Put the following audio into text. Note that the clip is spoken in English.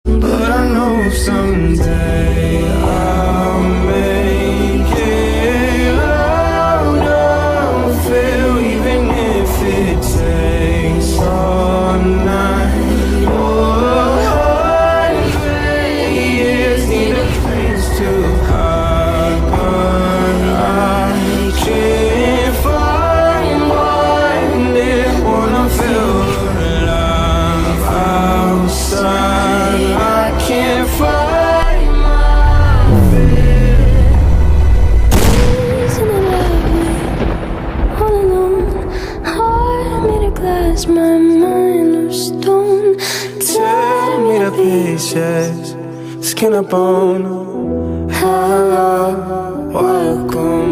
but I know someday I'll make it out of hell, even if it takes all night or 100 years. Need a place to hide, but I can't find one. It wanna feel alive outside. I can't find my fear. Isn't it lovely, all alone? Heart made of glass, my mind of stone. Tear me to pieces, skin and bone. Hello, welcome.